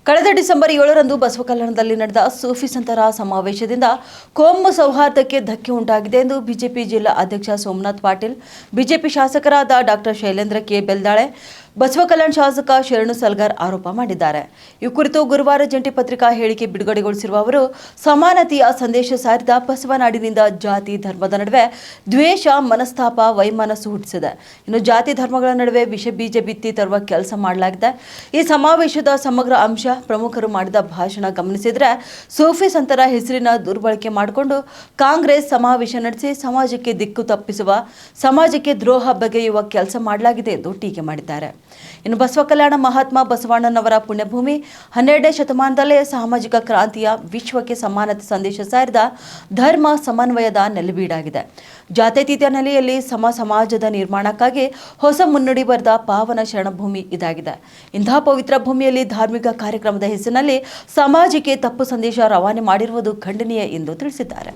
ಕಳೆದ ಡಿಸೆಂಬರ್ 7ರಂದು ಬಸವಕಲ್ಯಾಣದಲ್ಲಿ ನಡೆದ ಸೂಫಿ ಸಂತರ ಸಮಾವೇಶದಿಂದ ಕೋಮು ಸೌಹಾರ್ದಕ್ಕೆ ಧಕ್ಕೆ ಉಂಟಾಗಿದೆ ಎಂದು ಬಿಜೆಪಿ ಜಿಲ್ಲಾ ಅಧ್ಯಕ್ಷ ಸೋಮನಾಥ್ ಪಾಟೀಲ್, ಬಿಜೆಪಿ ಶಾಸಕರಾದ ಡಾಕ್ಟರ್ ಶೈಲೇಂದ್ರ ಕೆ ಬೆಲ್ದಾಳೆ, ಬಸವಕಲ್ಯಾಣ ಶಾಸಕ ಶರಣು ಸಲ್ಗಾರ್ ಆರೋಪ ಮಾಡಿದ್ದಾರೆ. ಈ ಕುರಿತು ಗುರುವಾರ ಜಂಟಿ ಪತ್ರಿಕಾ ಹೇಳಿಕೆ ಬಿಡುಗಡೆಗೊಳಿಸಿರುವ ಅವರು, ಸಮಾನತೆಯ ಸಂದೇಶ ಸಾರಿದ ಬಸವನಾಡಿನಿಂದ ಜಾತಿ ಧರ್ಮದ ನಡುವೆ ದ್ವೇಷ, ಮನಸ್ತಾಪ, ವೈಮನಸ್ಸು ಹುಟ್ಟಿಸಿದೆ. ಇನ್ನು ಜಾತಿ ಧರ್ಮಗಳ ನಡುವೆ ವಿಷ ಬೀಜ ಬಿತ್ತಿ ತರುವ ಕೆಲಸ ಮಾಡಲಾಗಿದೆ. ಈ ಸಮಾವೇಶದ ಸಮಗ್ರ ಅಂಶ, ಪ್ರಮುಖರು ಮಾಡಿದ ಭಾಷಣ ಗಮನಿಸಿದರೆ ಸೂಫಿ ಸಂತರ ಹೆಸರಿನ ದುರ್ಬಳಕೆ ಮಾಡಿಕೊಂಡು ಕಾಂಗ್ರೆಸ್ ಸಮಾವೇಶ ನಡೆಸಿ ಸಮಾಜಕ್ಕೆ ದಿಕ್ಕು ತಪ್ಪಿಸುವ, ಸಮಾಜಕ್ಕೆ ದ್ರೋಹ ಬಗೆಯುವ ಕೆಲಸ ಮಾಡಲಾಗಿದೆ ಎಂದು ಟೀಕೆ ಮಾಡಿದ್ದಾರೆ. ಇನ್ನು ಬಸವಕಲ್ಯಾಣ ಮಹಾತ್ಮ ಬಸವಣ್ಣನವರ ಪುಣ್ಯಭೂಮಿ, 12ನೇ ಶತಮಾನದಲ್ಲೇ ಸಾಮಾಜಿಕ ಕ್ರಾಂತಿಯ, ವಿಶ್ವಕ್ಕೆ ಸಮಾನತೆ ಸಂದೇಶ ಸಾರಿದ ಧರ್ಮ ಸಮನ್ವಯದ ನೆಲೆಬೀಡಾಗಿದೆ. ಜಾತ್ಯತೀತ ನೆಲೆಯಲ್ಲಿ ಸಮಾಜದ ನಿರ್ಮಾಣಕ್ಕಾಗಿ ಹೊಸ ಮುನ್ನುಡಿ ಬರೆದ ಪಾವನ ಶರಣಭೂಮಿ ಇದಾಗಿದೆ. ಇಂತಹ ಪವಿತ್ರ ಭೂಮಿಯಲ್ಲಿ ಧಾರ್ಮಿಕ ಕಾರ್ಯಕ್ರಮದ ಹೆಸರಿನಲ್ಲಿ ಸಮಾಜಕ್ಕೆ ತಪ್ಪು ಸಂದೇಶ ರವಾನೆ ಮಾಡಿರುವುದು ಖಂಡನೀಯ ಎಂದು ತಿಳಿಸಿದ್ದಾರೆ.